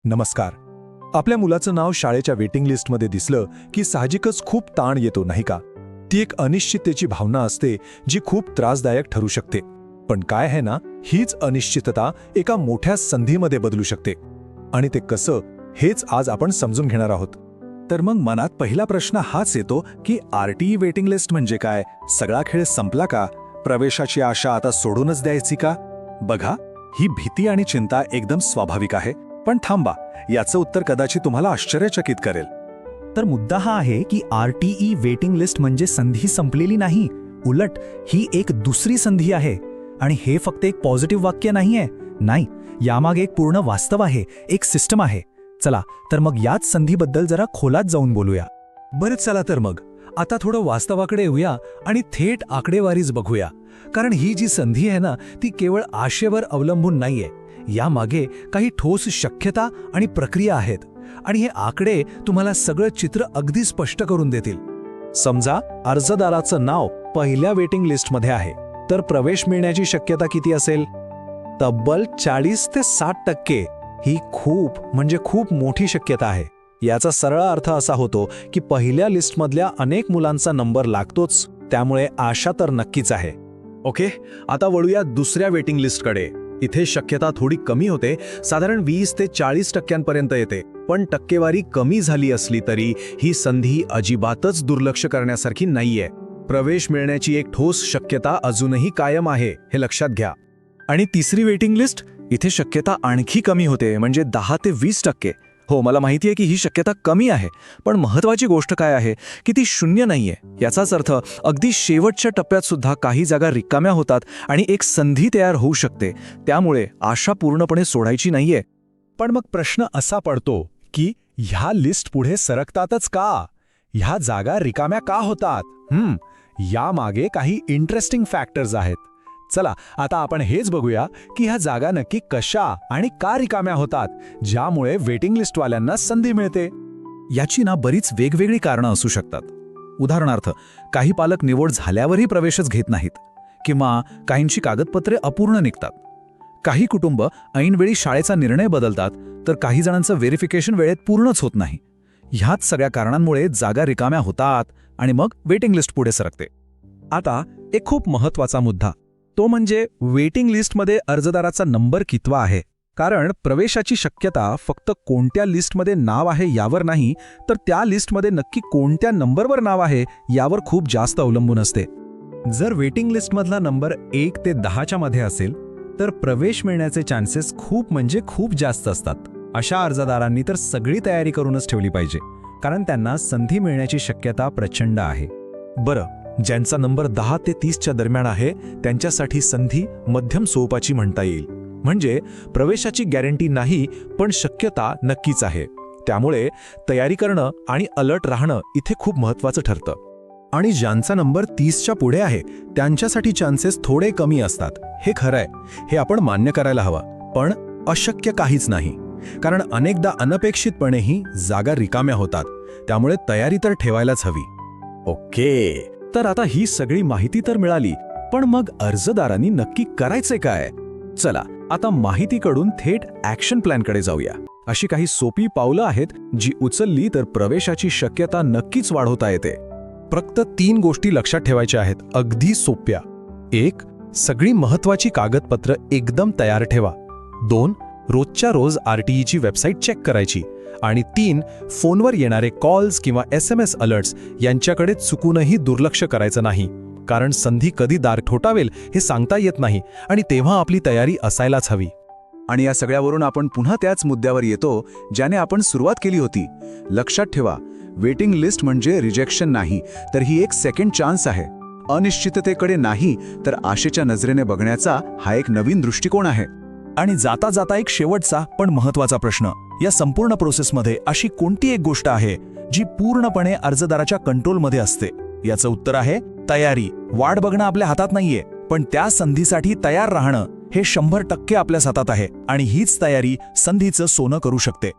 नमस्कार. आपल्या मुलाचं नाव शाळेच्या वेटिंग लिस्टमध्ये दिसलं की साहजिकच खूप ताण येतो नाही का? ती एक अनिश्चिततेची भावना असते जी खूप त्रासदायक ठरू शकते. पण काय आहे ना, हीच अनिश्चितता एका मोठ्या संधीमध्ये बदलू शकते. आणि ते कसं, हेच आज आपण समजून घेणार आहोत. तर मग मनात पहिला प्रश्न हाच येतो की RTE वेटिंग लिस्ट म्हणजे काय? सगळा खेळ संपला का? प्रवेशाची आशा आता सोडूनच द्यायची का? बघा, ही भीती आणि चिंता एकदम स्वाभाविक आहे. पण थांबा, याचं उत्तर कदाचित तुम्हाला आश्चर्यचकित करेल. तर मुद्दा हा आहे की RTE वेटिंग लिस्ट म्हणजे संधी संपलेली नाही, उलट ही एक दुसरी संधी आहे. आणि हे फक्त एक पॉझिटिव्ह वाक्य नाहीये. नाही, यामागे एक पूर्ण वास्तव आहे, एक सिस्टम आहे. चला तर मग याच संधीबद्दल जरा खोलात जाऊन बोलूया. बरं, चला तर मग आता थोडं वास्तवाकडे येऊया आणि थेट आकडेवारीच बघूया. कारण ही जी संधी आहे ना, ती केवळ आशेवर अवलंबून नाहीये. यामागे काही ठोस शक्यता आणि प्रक्रिया आहेत. आणि हे आकडे तुम्हाला सगळं चित्र अगदी स्पष्ट करून देतील. समजा अर्जदाराचं नाव पहिल्या वेटिंग लिस्टमध्ये आहे, तर प्रवेश मिळण्याची शक्यता किती असेल? तब्बल 40 ते 60%. ही खूप म्हणजे खूप मोठी शक्यता आहे. याचा सरळ अर्थ असा होतो की पहिल्या लिस्टमधल्या अनेक मुलांचा नंबर लागतोच, त्यामुळे आशा तर नक्कीच आहे. ओके, आता वळूया दुसऱ्या वेटिंग लिस्टकडे. इथे शक्यता थोडी कमी होते, साधारण 20 ते 40% येते. पण टक्केवारी कमी झाली असली तरी ही संधी अजिबातच दुर्लक्ष करण्यासारखी नाहीये. प्रवेश मिळण्याची एक ठोस शक्यता अजूनही कायम आहे, हे लक्षात घ्या. आणि तिसरी वेटिंग लिस्ट, इथे शक्यता आणखी कमी होते, म्हणजे 10 ते 20%. हो, मला माहिती आहे की ही शक्यता कमी आहे, पण महत्त्वाची गोष्ट काय आहे की ती शून्य नाहीये. याचाच अर्थ अगदी शेवटच्या टप्प्यात सुद्धा काही जागा रिकाम्या होतात आणि एक संधी तयार होऊ शकते. त्यामुळे आशा पूर्णपणे सोडायची नाहीये. पण मग प्रश्न असा पडतो की ह्या लिस्ट पुढे सरकतातच का? ह्या जागा रिकाम्या का होतात? यामागे काही इंटरेस्टिंग फॅक्टर्स आहेत. चला आता आपण हेच बघूया की ह्या जागा नक्की कशा आणि का रिकाम्या होतात, ज्यामुळे वेटिंग लिस्टवाल्यांना संधी मिळते. याची ना बरीच वेगवेगळी कारणं असू शकतात. उदाहरणार्थ, काही पालक निवड झाल्यावरही प्रवेशच घेत नाहीत, किंवा काहींची कागदपत्रे अपूर्ण निघतात. काही कुटुंब ऐनवेळी शाळेचा निर्णय बदलतात, तर काही जणांचं व्हेरिफिकेशन वेळेत पूर्णच होत नाही. ह्याच सगळ्या कारणांमुळे जागा रिकाम्या होतात आणि मग वेटिंग लिस्ट पुढे सरकते. आता एक खूप महत्त्वाचा मुद्दा, तो म्हणजे वेटिंग लिस्टमध्ये अर्जदाराचा नंबर कितवा आहे. कारण प्रवेशाची शक्यता फक्त कोणत्या लिस्टमध्ये नाव आहे यावर नाही, तर त्या लिस्टमध्ये नक्की कोणत्या नंबरवर नाव आहे यावर खूप जास्त अवलंबून असते. जर वेटिंग लिस्टमधला नंबर 1 ते 10च्या मध्ये असेल, तर प्रवेश मिळण्याचे चान्सेस खूप म्हणजे खूप जास्त असतात. अशा अर्जदारांनी तर सगळी तयारी करूनच ठेवली पाहिजे, कारण त्यांना संधी मिळण्याची शक्यता प्रचंड आहे. बरं, ज्यांचा नंबर 10 ते 30च्या दरम्यान आहे, त्यांच्यासाठी संधी मध्यम स्वरूपाची म्हणता येईल. म्हणजे प्रवेशाची गॅरंटी नाही, पण शक्यता नक्कीच आहे. त्यामुळे तयारी करणं आणि अलर्ट राहणं इथे खूप महत्त्वाचं ठरतं. आणि ज्यांचा नंबर 30च्या पुढे आहे, त्यांच्यासाठी चान्सेस थोडे कमी असतात. हे खरं आहे, हे आपण मान्य करायला हवं. पण अशक्य काहीच नाही, कारण अनेकदा अनपेक्षितपणेही जागा रिकाम्या होतात. त्यामुळे तयारी तर ठेवायलाच हवी. ओके, तर आता ही सगळी माहिती तर मिळाली, पण मग अर्जदारांनी नक्की करायचे काय? चला आता माहितीकडून थेट ॲक्शन प्लॅनकडे जाऊया. अशी काही सोपी पावलं आहेत जी उचलली तर प्रवेशाची शक्यता नक्कीच वाढवता येते. फक्त 3 गोष्टी लक्षात ठेवायच्या आहेत, अगदी सोप्या. 1. सगळी महत्त्वाची कागदपत्र एकदम तयार ठेवा. 2. रोजच्या रोज RTEची वेबसाईट चेक करायची. आणि 3. फोनवर येणारे कॉल्स किंवा SMS अलर्ट्स यांच्याकडे चुकूनही दुर्लक्ष करायचं नाही. कारण संधी कधी दार ठोठावेल हे सांगता येत नाही, आणि तेव्हा आपली तयारी असायलाच हवी. आणि या सगळ्यावरून आपण पुन्हा त्याच मुद्द्यावर येतो ज्याने आपण सुरुवात केली होती. लक्षात ठेवा, वेटिंग लिस्ट म्हणजे रिजेक्शन नाही, तर ही एक सेकंड चान्स आहे. अनिश्चिततेकडे नाही, तर आशेच्या नजरेने बघण्याचा हा एक नवीन दृष्टिकोन आहे. आणि जाता जाता एक शेवटचा पण महत्त्वाचा प्रश्न, या संपूर्ण प्रोसेसमध्ये अशी कोणती एक गोष्ट आहे जी पूर्णपणे अर्जदाराच्या कंट्रोलमध्ये असते? याचं उत्तर आहे तयारी. वाट बघणं आपल्या हातात नाहीये, पण त्या संधीसाठी तयार राहणं हे 100% आपल्याच हातात आहे. आणि हीच तयारी संधीचं सोनं करू शकते.